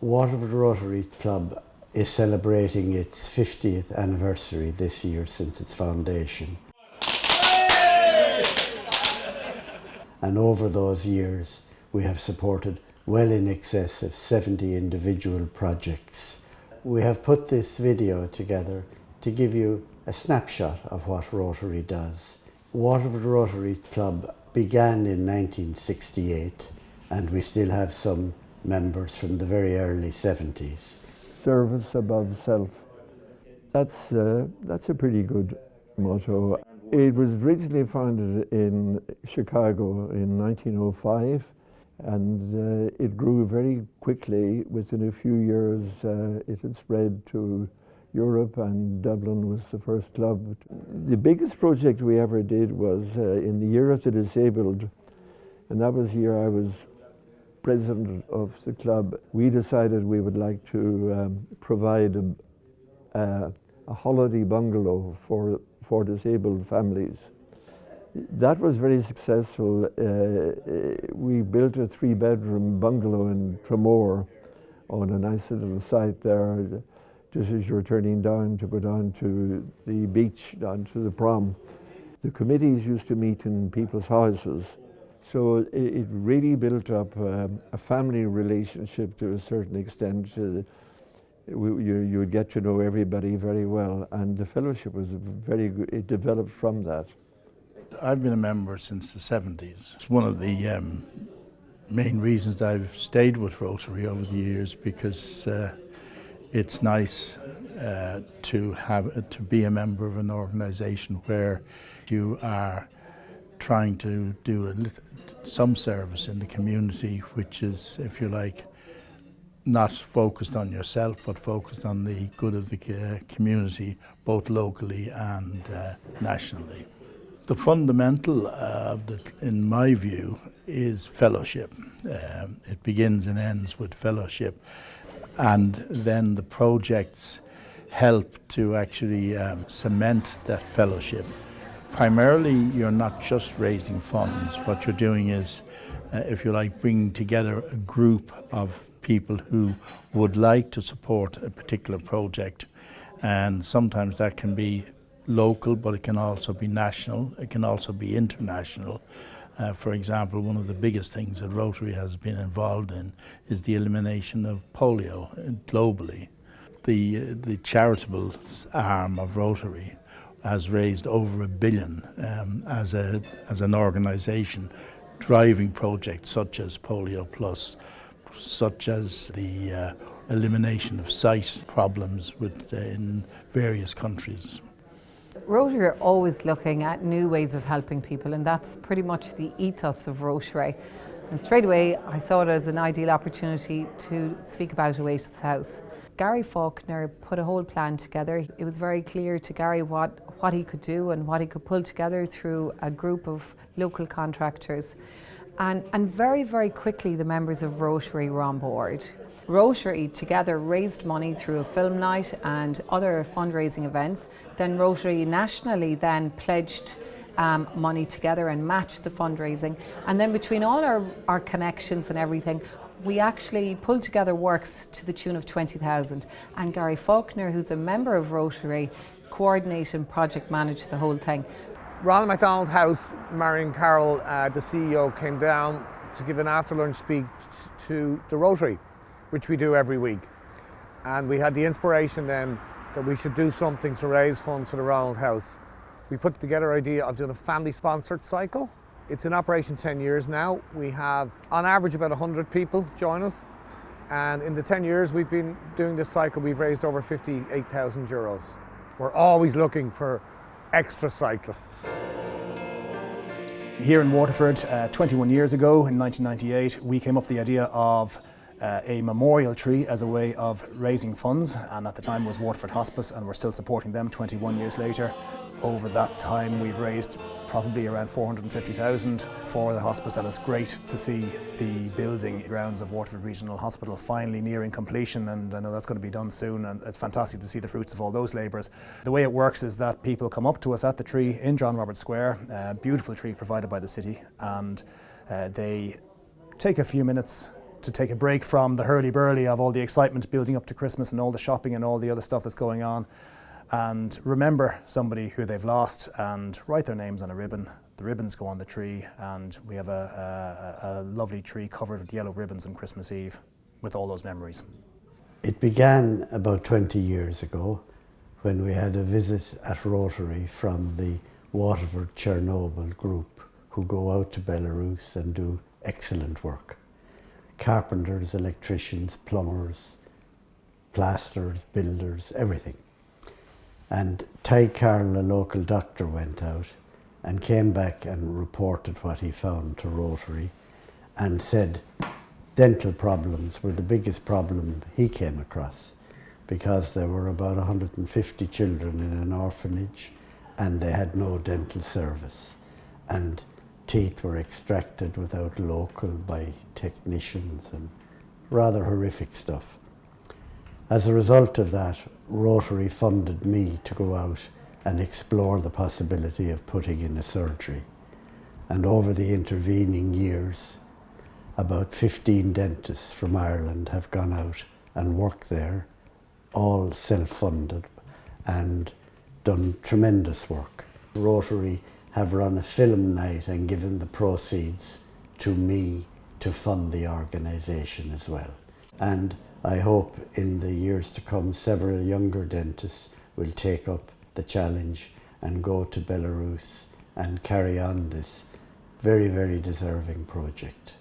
Waterford Rotary Club is celebrating its 50th anniversary this year since its foundation. And over those years, we have supported well in excess of 70 individual projects. We have put this video together to give you a snapshot of what Rotary does. Waterford Rotary Club began in 1968, and we still have some members from the very early 70s. Service above self. That's a pretty good motto. It was originally founded in Chicago in 1905, and it grew very quickly. Within a few years, it had spread to Europe, and Dublin was the first club. The biggest project we ever did was in the Year of the Disabled, and that was the year I was president of the club. We decided we would like to provide a holiday bungalow for disabled families. That was very successful. We built a 3-bedroom bungalow in Tramore on a nice little site there, just as you're turning down to go down to the beach, down to the prom. The committees used to meet in people's houses. So it really built up a family relationship to a certain extent. You would get to know everybody very well, and the fellowship was very good. It developed from that. I've been a member since the 70s. It's one of the main reasons I've stayed with Rotary over the years, because it's nice to be a member of an organisation where you are trying to do some service in the community, which is, if you like, not focused on yourself, but focused on the good of the community, both locally and nationally. The fundamental, in my view, is fellowship. It begins and ends with fellowship, and then the projects help to actually cement that fellowship. Primarily, you're not just raising funds. What you're doing is, if you like, bringing together a group of people who would like to support a particular project. And sometimes that can be local, but it can also be national. It can also be international. For example, one of the biggest things that Rotary has been involved in is the elimination of polio globally. The charitable arm of Rotary has raised over $1 billion as an organisation, driving projects such as Polio Plus, such as the elimination of sight problems in various countries. Rotary are always looking at new ways of helping people, and that's pretty much the ethos of Rotary. And straight away I saw it as an ideal opportunity to speak about Oasis House. Gary Faulkner put a whole plan together. It was very clear to Gary what he could do and what he could pull together through a group of local contractors. And very, very quickly the members of Rotary were on board. Rotary together raised money through a film night and other fundraising events. Then Rotary nationally then pledged money together and matched the fundraising. And then between all our connections and everything, we actually pulled together works to the tune of 20,000. And Gary Faulkner, who's a member of Rotary, coordinated and project managed the whole thing. Ronald McDonald House, Marion Carroll, the CEO, came down to give an after-lunch speech to the Rotary, which we do every week. And we had the inspiration then that we should do something to raise funds for the Ronald House. We put together an idea of doing a family-sponsored cycle. It's in operation 10 years now. We have, on average, about 100 people join us. And in the 10 years we've been doing this cycle, we've raised over 58,000 euros. We're always looking for extra cyclists. Here in Waterford, 21 years ago, in 1998, we came up with the idea of a memorial tree as a way of raising funds, and at the time was Waterford Hospice, and we're still supporting them 21 years later. Over that time we've raised probably around 450,000 for the hospice, and it's great to see the building grounds of Waterford Regional Hospital finally nearing completion, and I know that's going to be done soon, and it's fantastic to see the fruits of all those labours. The way it works is that people come up to us at the tree in John Roberts Square, a beautiful tree provided by the city, and they take a few minutes to take a break from the hurly-burly of all the excitement building up to Christmas and all the shopping and all the other stuff that's going on, and remember somebody who they've lost and write their names on a ribbon. The ribbons go on the tree, and we have a lovely tree covered with yellow ribbons on Christmas Eve with all those memories. It began about 20 years ago when we had a visit at Rotary from the Waterford Chernobyl group, who go out to Belarus and do excellent work. Carpenters, electricians, plumbers, plasterers, builders, everything. And Ty Carroll, a local doctor, went out and came back and reported what he found to Rotary and said dental problems were the biggest problem he came across, because there were about 150 children in an orphanage and they had no dental service, and teeth were extracted without local by technicians, and rather horrific stuff. As a result of that, Rotary funded me to go out and explore the possibility of putting in a surgery. And over the intervening years, about 15 dentists from Ireland have gone out and worked there, all self-funded, and done tremendous work. Rotary have run a film night and given the proceeds to me to fund the organisation as well. And I hope in the years to come several younger dentists will take up the challenge and go to Belarus and carry on this very, very deserving project.